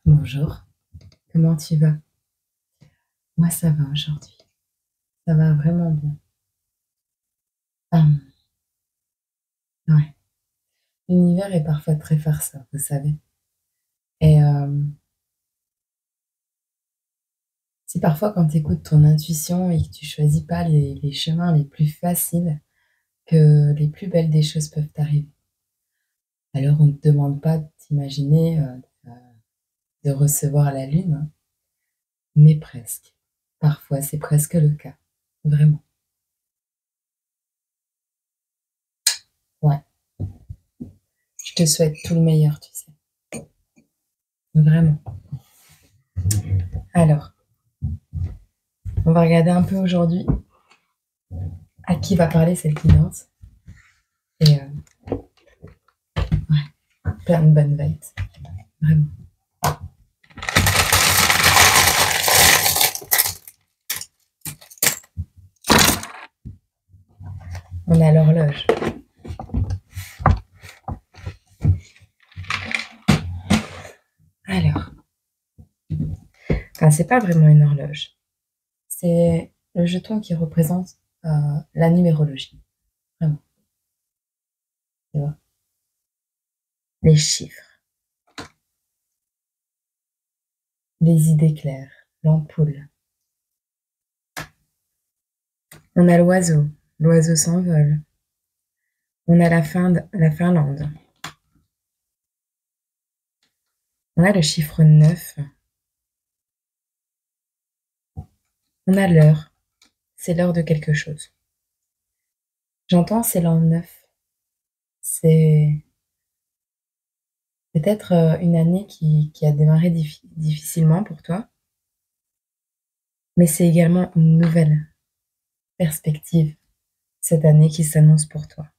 Bonjour, comment tu vas? Moi ça va aujourd'hui, ça va vraiment bien. Hem, ouais, l'univers est parfois très farceur, vous savez et c'est parfois quand tu écoutes ton intuition et que tu choisis pas les chemins les plus faciles que les plus belles des choses peuvent arriver. Alors on ne te demande pas de t'imaginer, de recevoir la lune, hein, mais presque. Parfois c'est presque le cas, vraiment. Ouais, je te souhaite tout le meilleur, tu sais, vraiment. Alors, on va regarder un peu aujourd'hui à qui va parler cette guidance. Et ouais, plein de bonnes vibes, vraiment. On a l'horloge. Alors, enfin, c'est pas vraiment une horloge. C'est le jeton qui représente la numérologie. Vraiment. Tu vois? Les chiffres, les idées claires, l'ampoule. On a l'oiseau. L'oiseau s'envole. On a la Finlande. On a le chiffre 9. On a l'heure. C'est l'heure de quelque chose. J'entends c'est l'an 9. C'est peut-être une année qui a démarré difficilement pour toi, mais c'est également une nouvelle perspective, cette année qui s'annonce pour toi.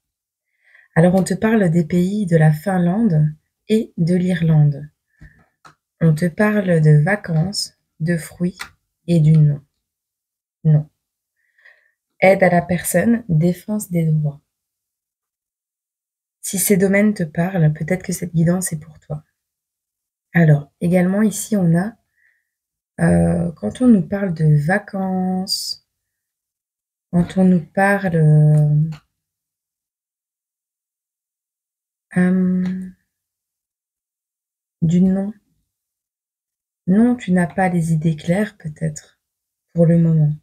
Alors on te parle des pays de la Finlande et de l'Irlande. On te parle de vacances, de fruits et du non. Non. Aide à la personne, défense des droits. Si ces domaines te parlent, peut-être que cette guidance est pour toi. Alors, également ici, on a, quand on nous parle de vacances, quand on nous parle du non. Non, tu n'as pas les idées claires peut-être, pour le moment.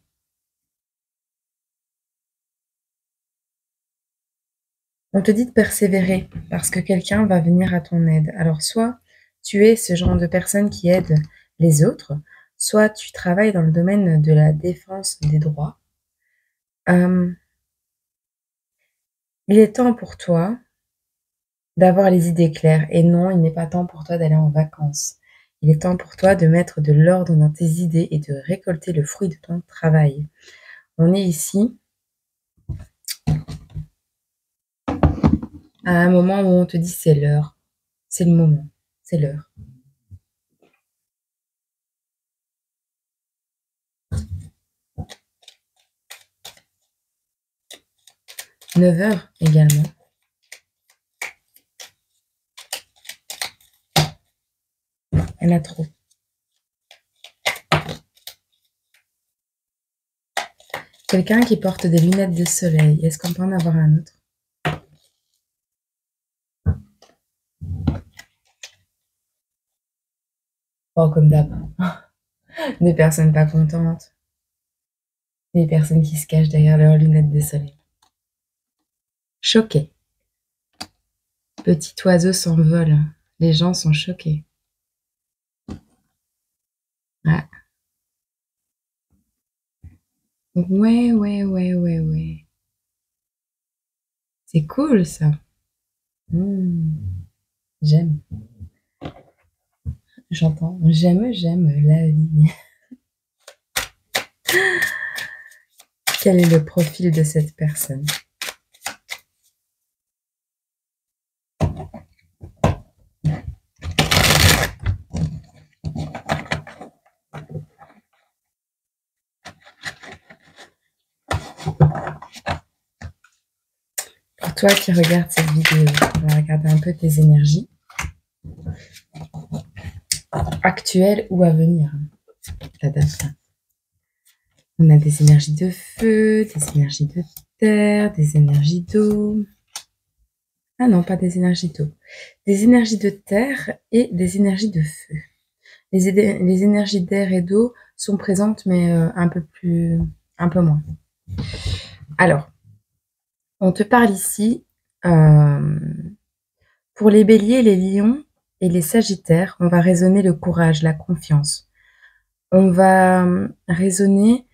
On te dit de persévérer parce que quelqu'un va venir à ton aide. Alors soit tu es ce genre de personne qui aide les autres, soit tu travailles dans le domaine de la défense des droits. Il est temps pour toi d'avoir les idées claires et non, il n'est pas temps pour toi d'aller en vacances. Il est temps pour toi de mettre de l'ordre dans tes idées et de récolter le fruit de ton travail. On est ici à un moment où on te dit c'est l'heure, c'est le moment, c'est l'heure. Neuf heures également. Il y en a trop. Quelqu'un qui porte des lunettes de soleil, est-ce qu'on peut en avoir un autre? Oh, comme d'hab. Des personnes pas contentes. Des personnes qui se cachent derrière leurs lunettes de soleil. Choqués. Petit oiseau s'envole. Les gens sont choqués. Ah. Ouais, ouais, ouais, ouais, ouais. C'est cool ça. J'aime. J'entends. J'aime la vie. Quel est le profil de cette personne? Pour toi qui regardes cette vidéo, on va regarder un peu tes énergies. actuelle ou à venir. La date. On a des énergies de feu, des énergies de terre, des énergies d'eau. Ah non, pas des énergies d'eau. Des énergies de terre et des énergies de feu. Les énergies d'air et d'eau sont présentes, mais un peu moins. Alors, on te parle ici, pour les béliers, les lions et les sagittaires, on va raisonner le courage, la confiance. On va raisonner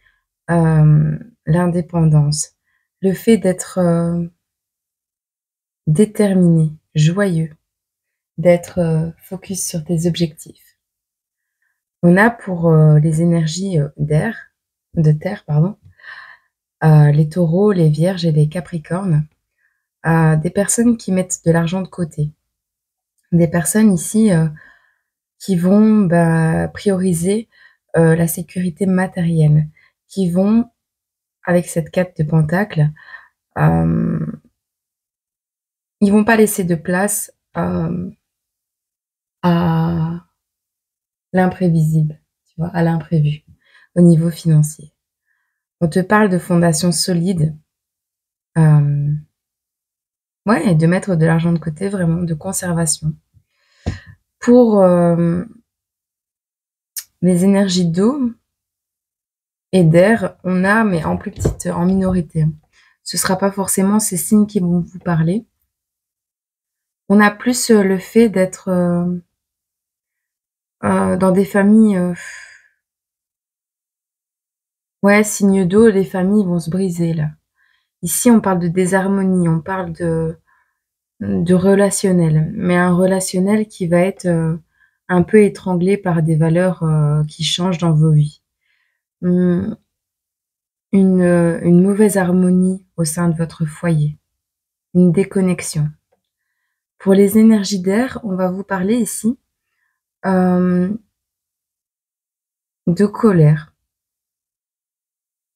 l'indépendance, le fait d'être déterminé, joyeux, d'être focus sur tes objectifs. On a pour les énergies de terre, pardon, les taureaux, les vierges et les capricornes, des personnes qui mettent de l'argent de côté. Des personnes ici qui vont prioriser la sécurité matérielle, qui vont, avec cette 4 de pentacles, ils vont pas laisser de place à l'imprévisible, tu vois, à l'imprévu, au niveau financier. On te parle de fondations solides, ouais, et de mettre de l'argent de côté, vraiment, de conservation. Pour les énergies d'eau et d'air, on a, mais en plus petite, en minorité. Ce sera pas forcément ces signes qui vont vous parler. On a plus le fait d'être dans des familles, ouais, signes d'eau, les familles vont se briser là. Ici, on parle de désharmonie, on parle de relationnel, mais un relationnel qui va être un peu étranglé par des valeurs qui changent dans vos vies. Une mauvaise harmonie au sein de votre foyer, une déconnexion. Pour les énergies d'air, on va vous parler ici de colère,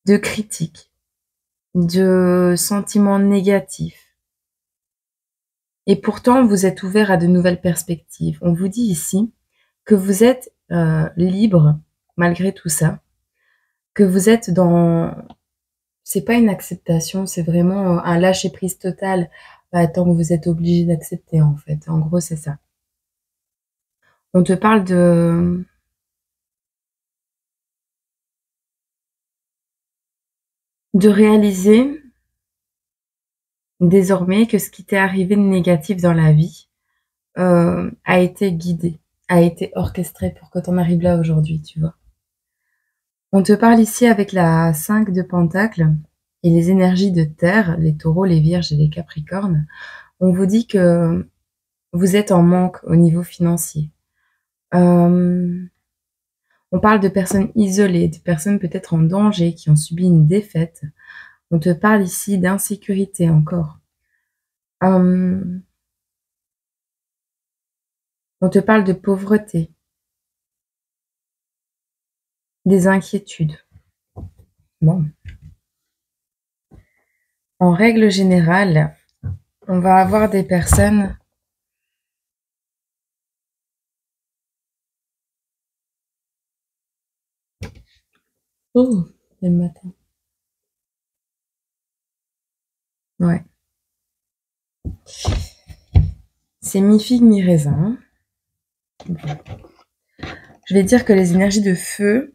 de critique, de sentiments négatifs. Et pourtant, vous êtes ouvert à de nouvelles perspectives. On vous dit ici que vous êtes libre malgré tout ça, que vous êtes dans... C'est pas une acceptation, c'est vraiment un lâcher-prise total, tant que vous êtes obligé d'accepter, en fait. En gros, c'est ça. On te parle de réaliser désormais que ce qui t'est arrivé de négatif dans la vie a été guidé, a été orchestré pour que tu en arrives là aujourd'hui, tu vois. On te parle ici avec la 5 de pentacles et les énergies de terre, les taureaux, les vierges et les capricornes. On vous dit que vous êtes en manque au niveau financier. On parle de personnes isolées, de personnes peut-être en danger, qui ont subi une défaite. On te parle ici d'insécurité encore. On te parle de pauvreté, des inquiétudes. Bon. En règle générale, on va avoir des personnes oh, c'est le matin. Ouais. C'est mi-figue, mi-raisin. Je vais dire que les énergies de feu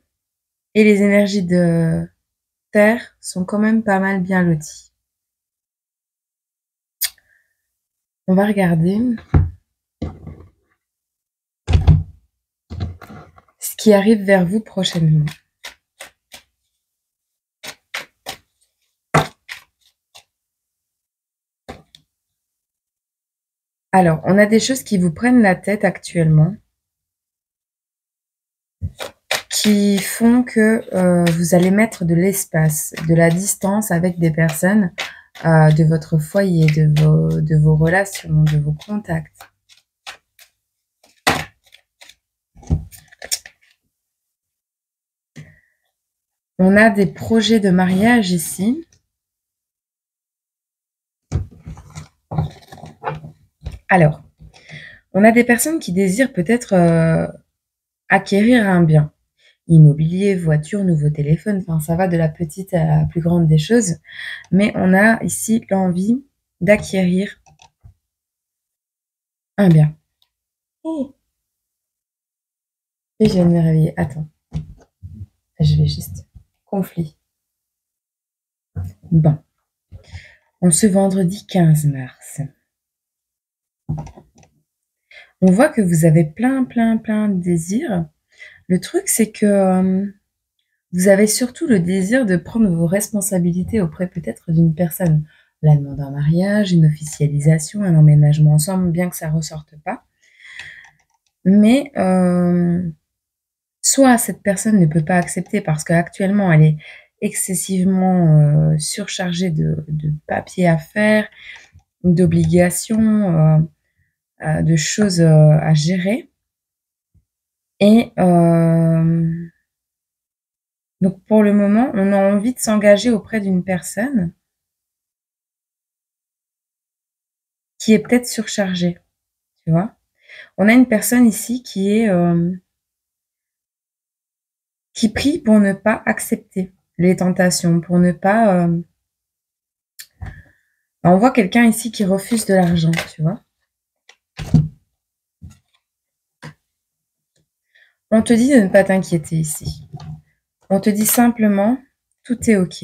et les énergies de terre sont quand même pas mal bien loties. On va regarder ce qui arrive vers vous prochainement. Alors, on a des choses qui vous prennent la tête actuellement, qui font que vous allez mettre de l'espace, de la distance avec des personnes de votre foyer, de vos relations, de vos contacts. On a des projets de mariage ici. Alors, on a des personnes qui désirent peut-être acquérir un bien. Immobilier, voiture, nouveau téléphone, enfin ça va de la petite à la plus grande des choses. Mais on a ici l'envie d'acquérir un bien. Oh, et je viens de me réveiller. Attends, je vais juste... Conflit. Bon. En ce vendredi 15 mars, on voit que vous avez plein de désirs. Le truc, c'est que vous avez surtout le désir de prendre vos responsabilités auprès peut-être d'une personne. La demande en mariage, une officialisation, un emménagement ensemble, bien que ça ressorte pas. Mais soit cette personne ne peut pas accepter parce qu'actuellement elle est excessivement surchargée de papiers à faire, d'obligations, de choses à gérer. Et donc pour le moment, on a envie de s'engager auprès d'une personne qui est peut-être surchargée, tu vois. On a une personne ici qui prie pour ne pas accepter les tentations, pour ne pas... on voit quelqu'un ici qui refuse de l'argent, tu vois. On te dit de ne pas t'inquiéter ici. On te dit simplement, tout est OK.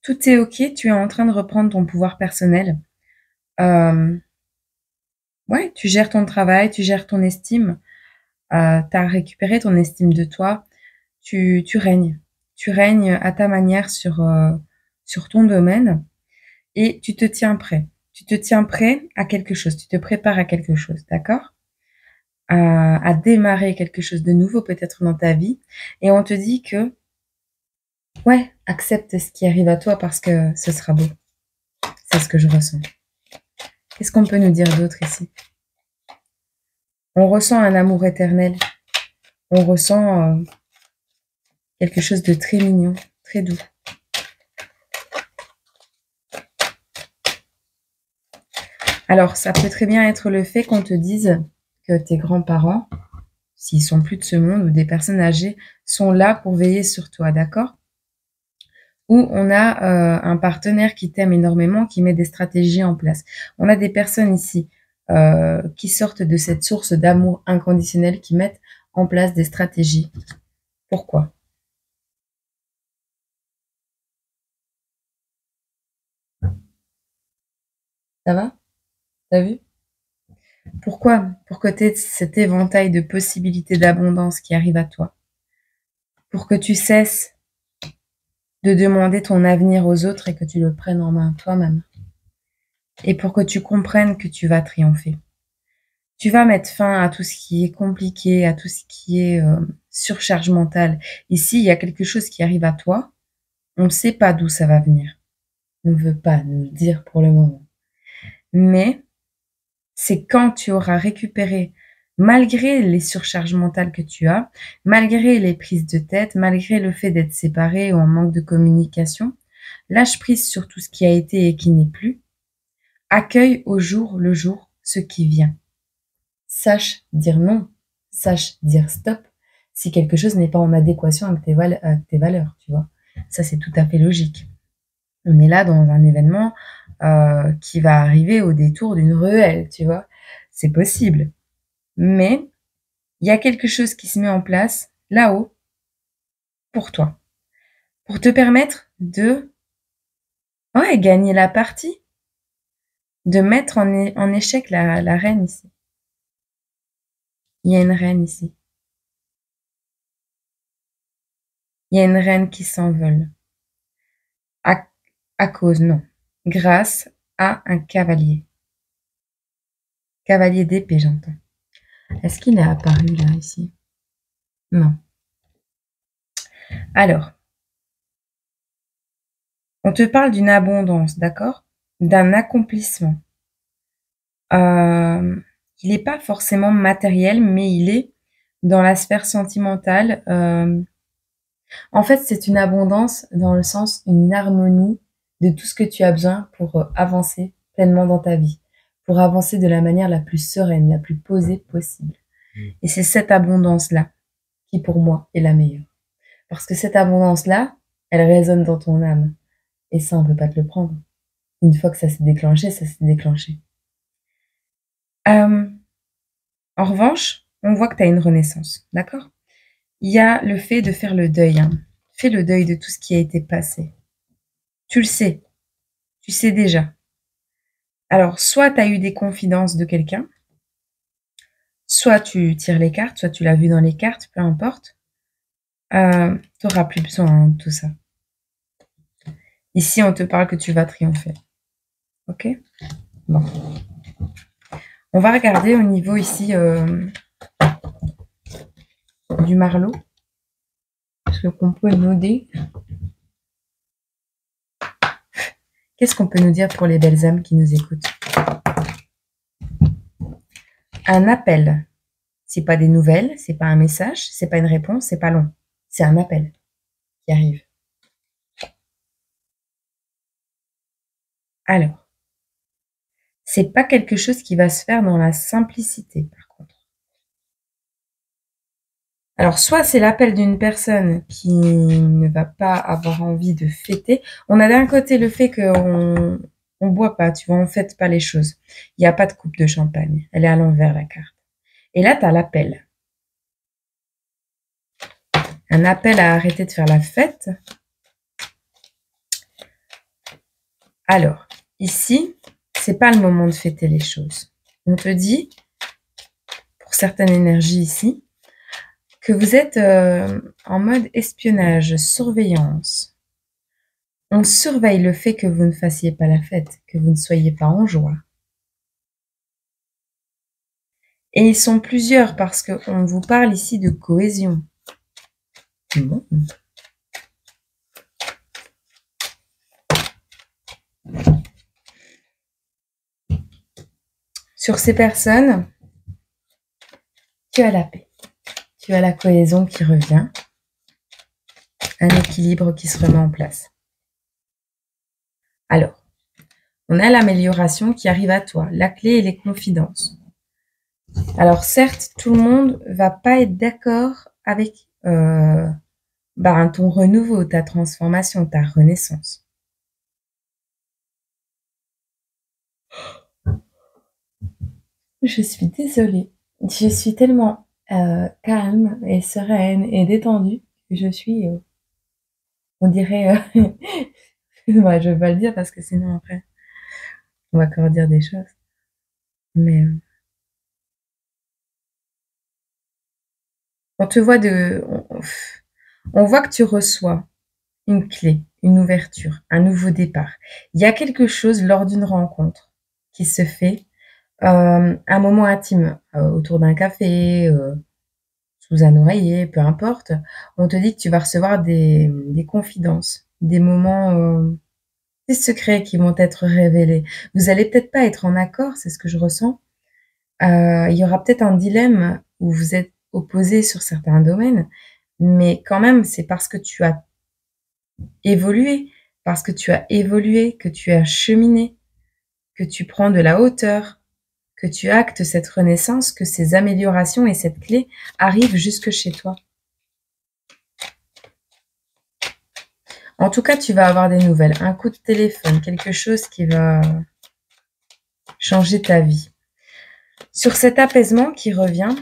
Tout est OK, tu es en train de reprendre ton pouvoir personnel. Ouais, tu gères ton travail, tu gères ton estime. Tu as récupéré ton estime de toi. Tu règnes. Tu règnes à ta manière sur ton domaine et tu te tiens prêt. Tu te tiens prêt à quelque chose. Tu te prépares à quelque chose, d'accord? À démarrer quelque chose de nouveau peut-être dans ta vie. Et on te dit que, ouais, accepte ce qui arrive à toi parce que ce sera beau. C'est ce que je ressens. Qu'est-ce qu'on peut nous dire d'autre ici? On ressent un amour éternel. On ressent quelque chose de très mignon, très doux. Alors, ça peut très bien être le fait qu'on te dise que tes grands-parents, s'ils sont plus de ce monde, ou des personnes âgées, sont là pour veiller sur toi, d'accord? Ou on a un partenaire qui t'aime énormément, qui met des stratégies en place. On a des personnes ici qui sortent de cette source d'amour inconditionnel, qui mettent en place des stratégies. Pourquoi? Ça va? T'as vu? Pourquoi? Pour que tu aies cet éventail de possibilités d'abondance qui arrive à toi. Pour que tu cesses de demander ton avenir aux autres et que tu le prennes en main toi-même. Et pour que tu comprennes que tu vas triompher. Tu vas mettre fin à tout ce qui est compliqué, à tout ce qui est surcharge mentale. Ici, il y a quelque chose qui arrive à toi. On ne sait pas d'où ça va venir. On ne veut pas nous le dire pour le moment. Mais c'est quand tu auras récupéré, malgré les surcharges mentales que tu as, malgré les prises de tête, malgré le fait d'être séparé ou en manque de communication, lâche prise sur tout ce qui a été et qui n'est plus. Accueille au jour le jour ce qui vient. Sache dire non, sache dire stop si quelque chose n'est pas en adéquation avec tes valeurs, tu vois. Ça, c'est tout à fait logique. On est là dans un événement qui va arriver au détour d'une ruelle, tu vois. C'est possible. Mais il y a quelque chose qui se met en place là-haut pour toi, pour te permettre de gagner la partie, de mettre en échec la reine ici. Il y a une reine ici. Il y a une reine qui s'envole. À cause, non. Grâce à un cavalier. Cavalier d'épée, j'entends. Est-ce qu'il est apparu là, ici? Non. Alors, on te parle d'une abondance, d'accord? D'un accomplissement. Il n'est pas forcément matériel, mais il est dans la sphère sentimentale. En fait, c'est une abondance dans le sens, une harmonie de tout ce que tu as besoin pour avancer pleinement dans ta vie, pour avancer de la manière la plus sereine, la plus posée possible. Et c'est cette abondance-là qui pour moi est la meilleure. Parce que cette abondance-là, elle résonne dans ton âme. Et ça, on peut pas te le prendre. Une fois que ça s'est déclenché, ça s'est déclenché. En revanche, on voit que tu as une renaissance, d'accord? Il y a le fait de faire le deuil. Hein. Fais le deuil de tout ce qui a été passé. Tu le sais. Tu sais déjà. Alors, soit tu as eu des confidences de quelqu'un, soit tu tires les cartes, soit tu l'as vu dans les cartes, peu importe. Tu n'auras plus besoin de tout ça. Ici, on te parle que tu vas triompher. Ok? Bon. On va regarder au niveau ici du Marlot. Ce qu'on peut nous dire. Qu'est-ce qu'on peut nous dire pour les belles âmes qui nous écoutent? Un appel. C'est pas des nouvelles, c'est pas un message, c'est pas une réponse, c'est pas long. C'est un appel qui arrive. Alors, c'est pas quelque chose qui va se faire dans la simplicité, par contre. Alors, soit c'est l'appel d'une personne qui ne va pas avoir envie de fêter. On a d'un côté le fait qu'on boit pas, tu vois, on fête pas les choses. Il n'y a pas de coupe de champagne. Elle est à l'envers, la carte. Et là, tu as l'appel. Un appel à arrêter de faire la fête. Alors, ici, c'est pas le moment de fêter les choses. On te dit, pour certaines énergies ici, que vous êtes en mode espionnage, surveillance. On surveille le fait que vous ne fassiez pas la fête, que vous ne soyez pas en joie. Et ils sont plusieurs parce qu'on vous parle ici de cohésion. Bon. Sur ces personnes, tu as la paix. Tu as la cohésion qui revient. Un équilibre qui se remet en place. Alors, on a l'amélioration qui arrive à toi, la clé et les confidences. Alors certes, tout le monde va pas être d'accord avec ton renouveau, ta transformation, ta renaissance. Je suis désolée. Je suis tellement calme et sereine et détendue que je suis, on dirait, ouais, je vais pas le dire parce que sinon après, on va encore dire des choses. Mais on te voit on voit que tu reçois une clé, une ouverture, un nouveau départ. Il y a quelque chose lors d'une rencontre qui se fait, un moment intime, autour d'un café, sous un oreiller, peu importe. On te dit que tu vas recevoir des confidences, des moments, des secrets qui vont être révélés. Vous allez peut-être pas être en accord, c'est ce que je ressens. Il y aura peut-être un dilemme où vous êtes opposés sur certains domaines, mais quand même, c'est parce que tu as évolué, parce que tu as évolué, que tu as cheminé, que tu prends de la hauteur, que tu actes cette renaissance, que ces améliorations et cette clé arrivent jusque chez toi. En tout cas, tu vas avoir des nouvelles, un coup de téléphone, quelque chose qui va changer ta vie. Sur cet apaisement qui revient,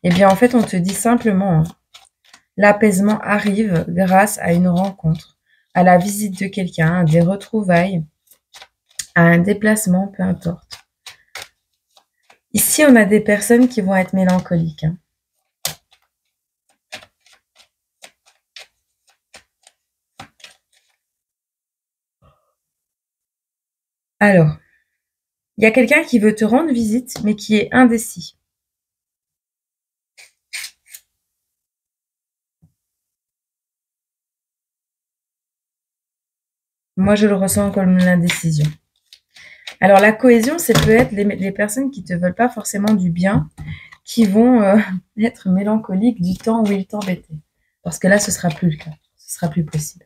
eh bien en fait, on te dit simplement, l'apaisement arrive grâce à une rencontre, à la visite de quelqu'un, à des retrouvailles, à un déplacement, peu importe. Ici, on a des personnes qui vont être mélancoliques. Hein. Alors, il y a quelqu'un qui veut te rendre visite, mais qui est indécis. Moi, je le ressens comme l'indécision. Alors, la cohésion, c'est peut-être les personnes qui ne te veulent pas forcément du bien, qui vont être mélancoliques du temps où ils t'embêtaient. Parce que là, ce sera plus le cas. Ce sera plus possible.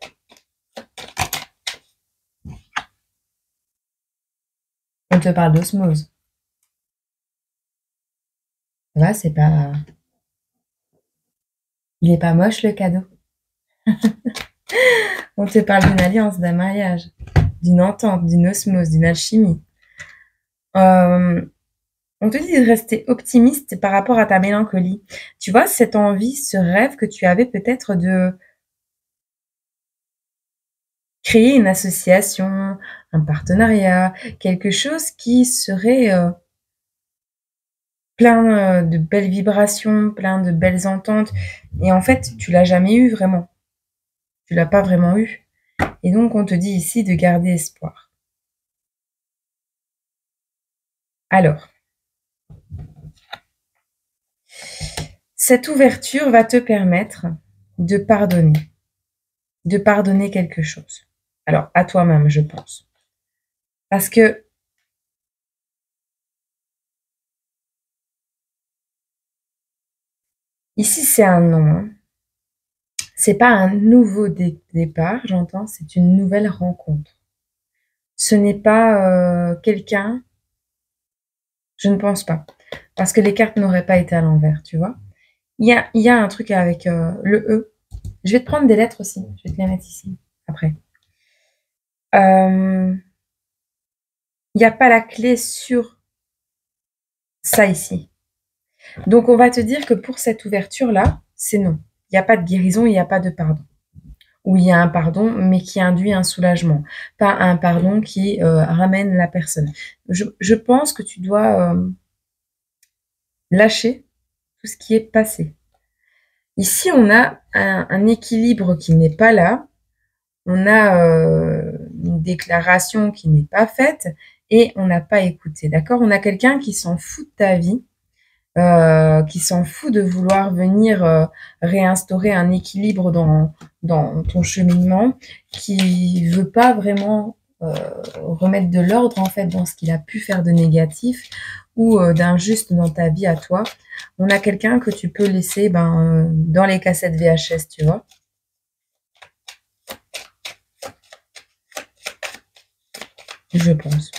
On te parle d'osmose. Là, c'est pas... Il est pas moche le cadeau. On te parle d'une alliance, d'un mariage, d'une entente, d'une osmose, d'une alchimie. On te dit de rester optimiste par rapport à ta mélancolie. Tu vois, cette envie, ce rêve que tu avais peut-être de créer une association, un partenariat, quelque chose qui serait plein de belles vibrations, plein de belles ententes. Et en fait, tu l'as jamais eu vraiment. Tu l'as pas vraiment eu. Et donc, on te dit ici de garder espoir. Alors, cette ouverture va te permettre de pardonner quelque chose. Alors, à toi-même, je pense. Parce que ici, c'est un non. Hein. C'est pas un nouveau départ, j'entends, c'est une nouvelle rencontre. Ce n'est pas quelqu'un, je ne pense pas, parce que les cartes n'auraient pas été à l'envers, tu vois. Il y a un truc avec le E. Je vais te prendre des lettres aussi, je vais te les mettre ici, après. Il n'y a pas la clé sur ça ici. Donc, on va te dire que pour cette ouverture-là, c'est non. Il n'y a pas de guérison, il n'y a pas de pardon. Ou il y a un pardon, mais qui induit un soulagement. Pas un pardon qui ramène la personne. Je pense que tu dois lâcher tout ce qui est passé. Ici, on a un équilibre qui n'est pas là. On a une déclaration qui n'est pas faite et on n'a pas écouté. D'accord? On a quelqu'un qui s'en fout de ta vie. Qui s'en fout de vouloir venir réinstaurer un équilibre dans ton cheminement, qui veut pas vraiment remettre de l'ordre en fait dans ce qu'il a pu faire de négatif ou d'injuste dans ta vie à toi. On a quelqu'un que tu peux laisser dans les cassettes VHS, tu vois. Je pense.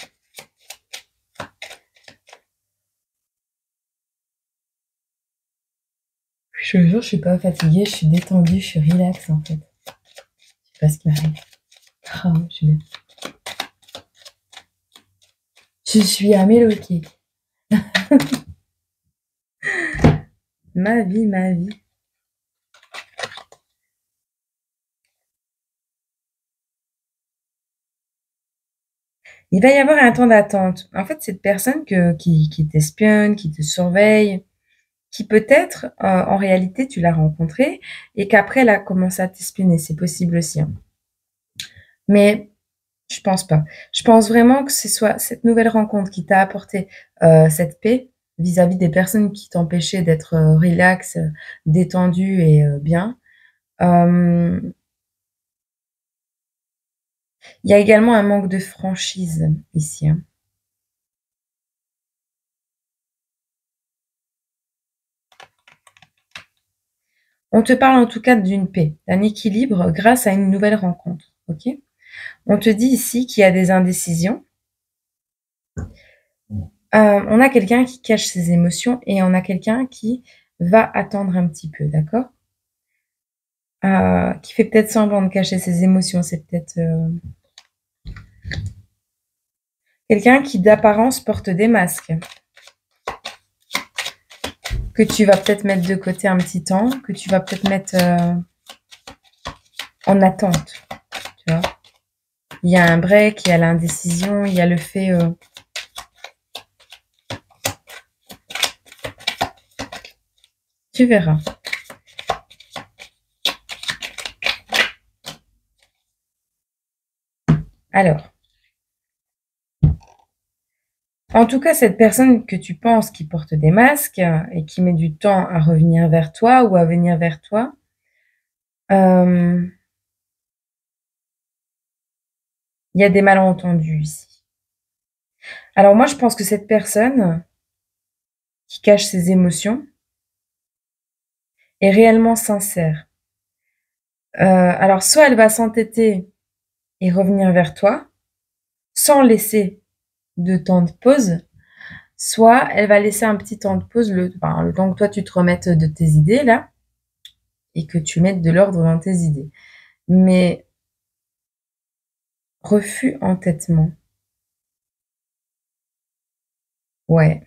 Je te jure, je suis pas fatiguée, je suis détendue, je suis relax en fait. Je sais pas ce qui m'arrive. Ah, je suis bien. Je suis à Méloquet. Ma vie, ma vie. Il va y avoir un temps d'attente. En fait, cette personne qui t'espionne, qui te surveille, qui peut-être, en réalité, tu l'as rencontrée et qu'après, elle a commencé à t'espionner. C'est possible aussi. Hein. Mais je pense pas. Je pense vraiment que ce soit cette nouvelle rencontre qui t'a apporté cette paix vis-à-vis des personnes qui t'empêchaient d'être relax, détendu et bien. Il y a également un manque de franchise ici. Hein. On te parle en tout cas d'une paix, d'un équilibre grâce à une nouvelle rencontre. Ok? On te dit ici qu'il y a des indécisions. On a quelqu'un qui cache ses émotions et on a quelqu'un qui va attendre un petit peu, d'accord? Qui fait peut-être semblant de cacher ses émotions. C'est peut-être quelqu'un qui d'apparence porte des masques. Que tu vas peut-être mettre de côté un petit temps, que tu vas peut-être mettre en attente, tu vois. Il y a un break, il y a l'indécision, il y a le fait... Tu verras. Alors, en tout cas, cette personne que tu penses qui porte des masques et qui met du temps à revenir vers toi ou à venir vers toi, il y a des malentendus ici. Alors moi, je pense que cette personne qui cache ses émotions est réellement sincère. Alors soit elle va s'entêter et revenir vers toi sans laisser de temps de pause, soit elle va laisser un petit temps de pause, le temps que toi tu te remettes de tes idées là, et que tu mettes de l'ordre dans tes idées. Mais refus, entêtement. Ouais.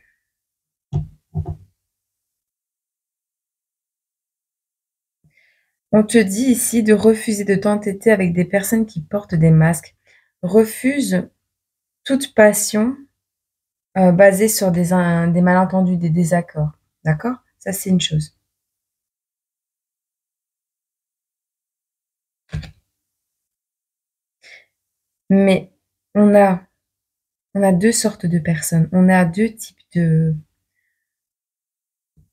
On te dit ici de refuser de t'entêter avec des personnes qui portent des masques. Refuse toute passion basée sur des malentendus, des désaccords. D'accord? Ça, c'est une chose. Mais on a deux sortes de personnes. On a deux types de...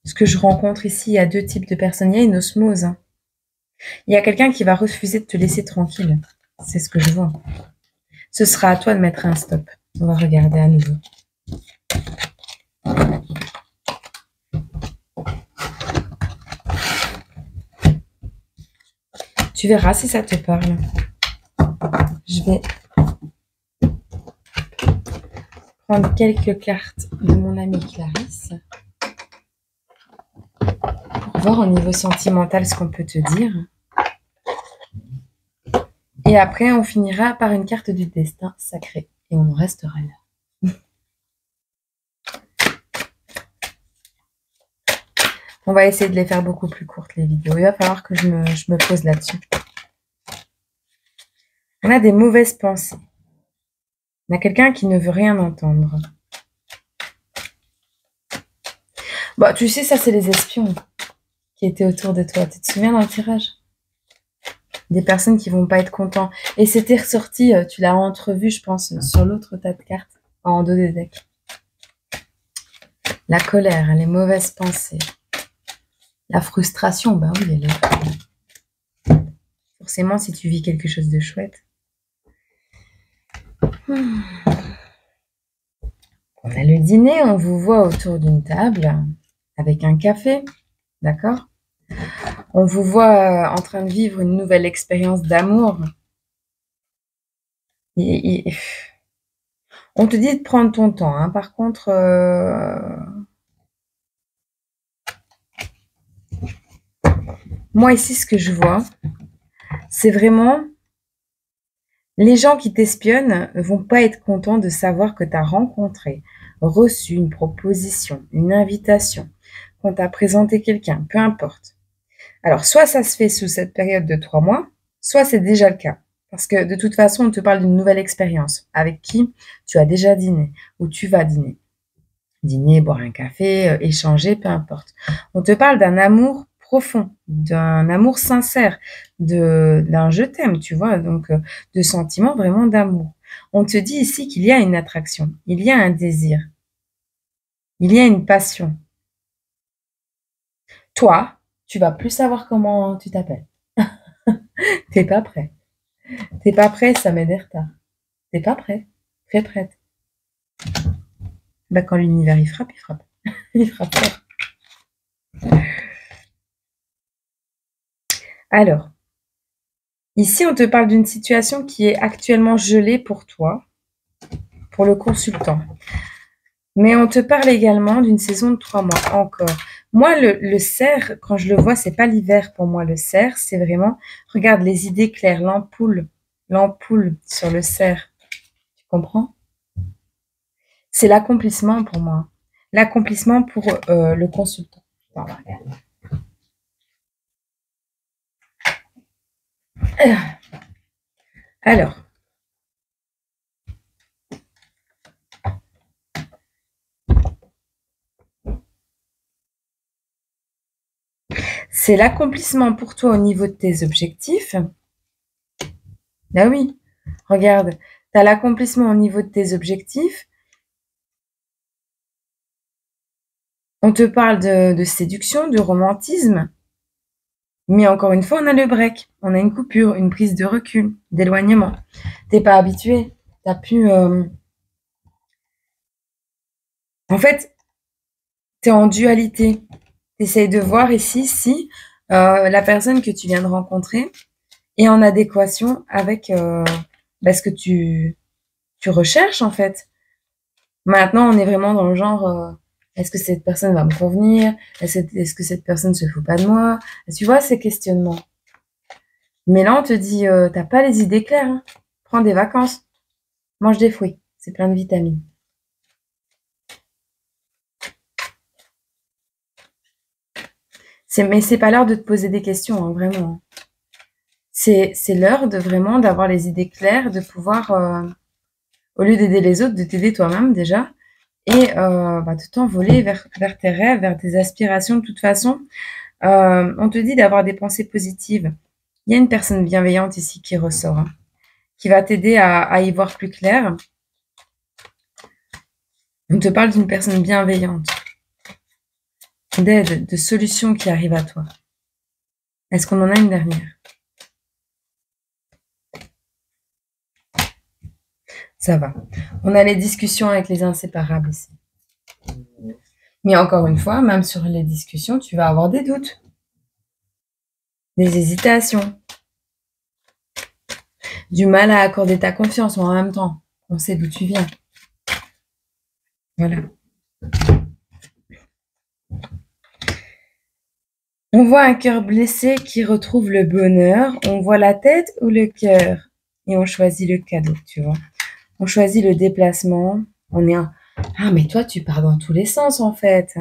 Ce que je rencontre ici, il y a deux types de personnes. Il y a une osmose. Hein. Il y a quelqu'un qui va refuser de te laisser tranquille. C'est ce que je vois. Ce sera à toi de mettre un stop. On va regarder à nouveau. Tu verras si ça te parle. Je vais prendre quelques cartes de mon amie Clarisse pour voir au niveau sentimental ce qu'on peut te dire. Et après, on finira par une carte du destin sacré. Et on en restera là. On va essayer de les faire beaucoup plus courtes, les vidéos. Il va falloir que je me pose là-dessus. On a des mauvaises pensées. On a quelqu'un qui ne veut rien entendre. Bon, tu sais, ça, c'est les espions qui étaient autour de toi. Tu te souviens dans le tirage? Des personnes qui vont pas être contents. Et c'était ressorti, tu l'as entrevu, je pense, sur l'autre tas de cartes, en dos des decks. La colère, les mauvaises pensées. La frustration, bah oui, elle est là. Forcément, si tu vis quelque chose de chouette. On a le dîner, on vous voit autour d'une table avec un café, d'accord? On vous voit en train de vivre une nouvelle expérience d'amour. On te dit de prendre ton temps. Hein. Par contre, moi ici, ce que je vois, c'est vraiment les gens qui t'espionnent ne vont pas être contents de savoir que tu as rencontré, reçu une proposition, une invitation, qu'on t'a présenté quelqu'un, peu importe. Alors, soit ça se fait sous cette période de 3 mois, soit c'est déjà le cas. Parce que de toute façon, on te parle d'une nouvelle expérience avec qui tu as déjà dîné ou tu vas dîner. Dîner, boire un café, échanger, peu importe. On te parle d'un amour profond, d'un amour sincère, d'un je t'aime, tu vois, donc de sentiments vraiment d'amour. On te dit ici qu'il y a une attraction, il y a un désir, il y a une passion. Toi, tu vas plus savoir comment tu t'appelles. T'es pas prêt. T'es pas prêt, ça met des retards. T'es pas prêt. Très prête. Bah, quand l'univers il frappe, il frappe. Il frappe fort. Alors, ici, on te parle d'une situation qui est actuellement gelée pour toi, pour le consultant. Mais on te parle également d'une saison de 3 mois encore. Moi, le cerf, quand je le vois, c'est pas l'hiver pour moi. Le cerf, c'est vraiment, regarde les idées claires, l'ampoule sur le cerf. Tu comprends? C'est l'accomplissement pour moi. L'accomplissement pour le consultant. Voilà. Alors, c'est l'accomplissement pour toi au niveau de tes objectifs. Ben oui, regarde, tu as l'accomplissement au niveau de tes objectifs. On te parle de séduction, de romantisme. Mais encore une fois, on a le break. On a une coupure, une prise de recul, d'éloignement. T'es pas habitué. T'as pu... En fait, t'es en dualité. T'essayes de voir ici si la personne que tu viens de rencontrer est en adéquation avec ce que tu recherches, en fait. Maintenant, on est vraiment dans le genre... Est-ce que cette personne va me convenir? Est-ce que cette personne se fout pas de moi? Tu vois, ces questionnements. Mais là, on te dit, t'as pas les idées claires, hein. Prends des vacances. Mange des fruits. C'est plein de vitamines. Mais c'est pas l'heure de te poser des questions, hein, vraiment. C'est l'heure de vraiment d'avoir les idées claires, de pouvoir, au lieu d'aider les autres, de t'aider toi-même déjà, et de t'envoler vers tes rêves, vers tes aspirations. De toute façon, on te dit d'avoir des pensées positives. Il y a une personne bienveillante ici qui ressort, hein, qui va t'aider à y voir plus clair. On te parle d'une personne bienveillante, d'aide, de solutions qui arrivent à toi. Est-ce qu'on en a une dernière? Ça va. On a les discussions avec les inséparables ici. Mais encore une fois, même sur les discussions, tu vas avoir des doutes, des hésitations, du mal à accorder ta confiance, mais en même temps, on sait d'où tu viens. Voilà. On voit un cœur blessé qui retrouve le bonheur. On voit la tête ou le cœur. Et on choisit le cadeau, tu vois. On choisit le déplacement. On est un... Ah, mais toi, tu pars dans tous les sens, en fait.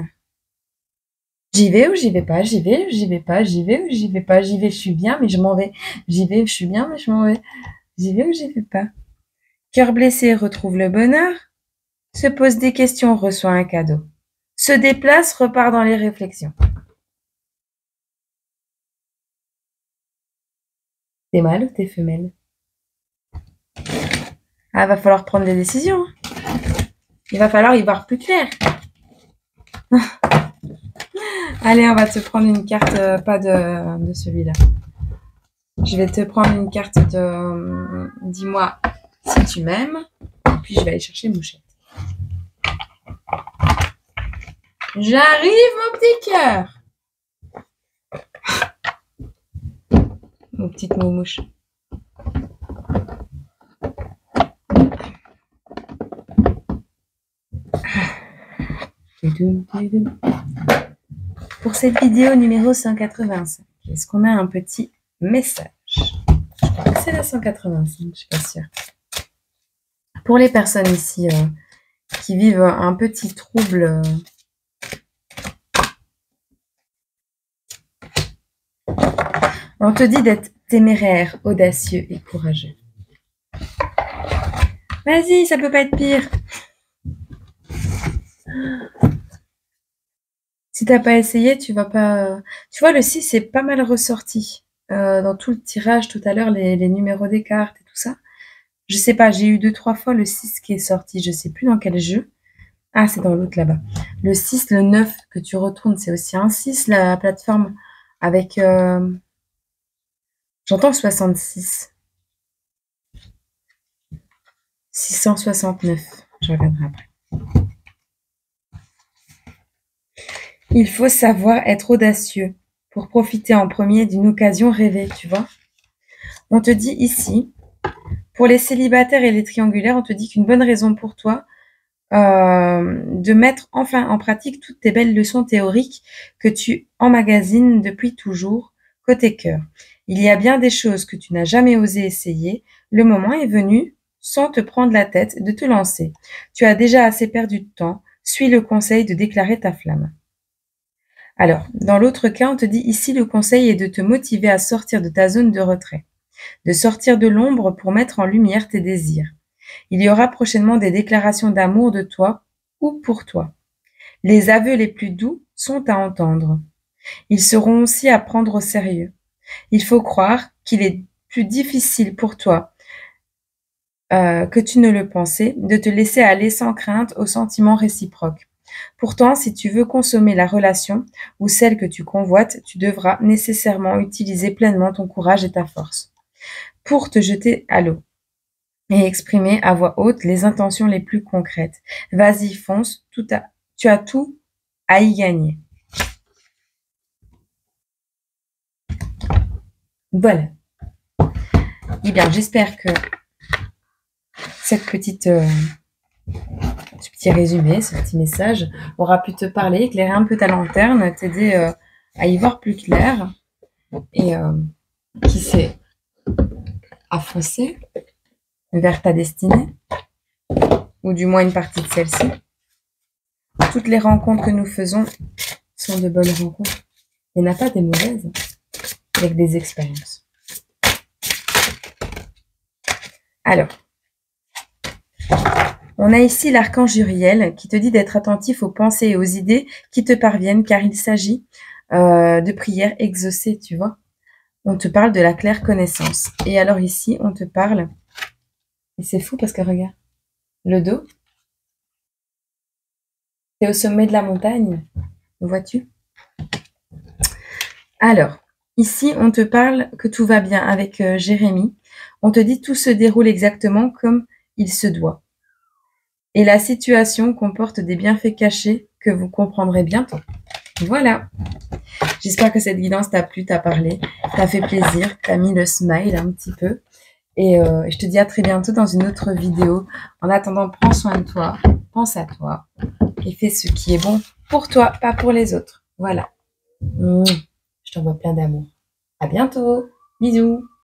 J'y vais ou j'y vais pas, j'y vais ou j'y vais pas, j'y vais ou j'y vais pas, j'y vais, je suis bien, mais je m'en vais. J'y vais, je suis bien, mais je m'en vais. J'y vais ou j'y vais pas. Cœur blessé retrouve le bonheur. Se pose des questions, reçoit un cadeau. Se déplace, repart dans les réflexions. T'es mâle ou t'es femelle? Ah, va falloir prendre des décisions. Il va falloir y voir plus clair. Allez, on va te prendre une carte, pas de celui-là. Je vais te prendre une carte de dis-moi si tu m'aimes. Et puis, je vais aller chercher Mouchette. J'arrive, mon petit cœur. Mon petite moumouche. Pour cette vidéo numéro 185, est-ce qu'on a un petit message? Je crois que c'est la 185, je suis pas sûre. Pour les personnes ici qui vivent un petit trouble, on te dit d'être téméraire, audacieux et courageux. Vas-y, ça peut pas être pire. Si t'as pas essayé, tu vas pas... Tu vois, le 6 est pas mal ressorti. Dans tout le tirage tout à l'heure, les numéros des cartes et tout ça. Je sais pas, j'ai eu 2-3 fois le 6 qui est sorti. Je sais plus dans quel jeu. Ah, c'est dans l'autre là-bas. Le 6, le 9 que tu retournes, c'est aussi un 6, la plateforme avec... J'entends 66. 669. Je reviendrai après. Il faut savoir être audacieux pour profiter en premier d'une occasion rêvée, tu vois. On te dit ici, pour les célibataires et les triangulaires, on te dit qu'une bonne raison pour toi de mettre enfin en pratique toutes tes belles leçons théoriques que tu emmagasines depuis toujours côté cœur. Il y a bien des choses que tu n'as jamais osé essayer. Le moment est venu, sans te prendre la tête, de te lancer. Tu as déjà assez perdu de temps. Suis le conseil de déclarer ta flamme. Alors, dans l'autre cas, on te dit ici, le conseil est de te motiver à sortir de ta zone de retrait, de sortir de l'ombre pour mettre en lumière tes désirs. Il y aura prochainement des déclarations d'amour de toi ou pour toi. Les aveux les plus doux sont à entendre. Ils seront aussi à prendre au sérieux. Il faut croire qu'il est plus difficile pour toi que tu ne le pensais de te laisser aller sans crainte aux sentiments réciproques. Pourtant, si tu veux consommer la relation ou celle que tu convoites, tu devras nécessairement utiliser pleinement ton courage et ta force pour te jeter à l'eau et exprimer à voix haute les intentions les plus concrètes. Vas-y, fonce, tu as tout à y gagner. Voilà. Eh bien, j'espère que cette petite Ce petit résumé, ce petit message aura pu te parler, éclairer un peu ta lanterne, t'aider à y voir plus clair et qui sait, à foncer vers ta destinée, ou du moins une partie de celle-ci. Toutes les rencontres que nous faisons sont de bonnes rencontres. Il n'y en a pas des mauvaises, avec des expériences. Alors, on a ici l'archange Uriel qui te dit d'être attentif aux pensées et aux idées qui te parviennent, car il s'agit de prières exaucées, tu vois. On te parle de la claire connaissance. Et alors ici, on te parle, et c'est fou parce que regarde, le dos, c'est au sommet de la montagne, vois-tu? Alors, ici, on te parle que tout va bien avec Jérémie. On te dit tout se déroule exactement comme il se doit. Et la situation comporte des bienfaits cachés que vous comprendrez bientôt. Voilà. J'espère que cette guidance t'a plu, t'a parlé, t'a fait plaisir, t'a mis le smile un petit peu. Et je te dis à très bientôt dans une autre vidéo. En attendant, prends soin de toi, pense à toi et fais ce qui est bon pour toi, pas pour les autres. Voilà. Je t'envoie plein d'amour. À bientôt. Bisous.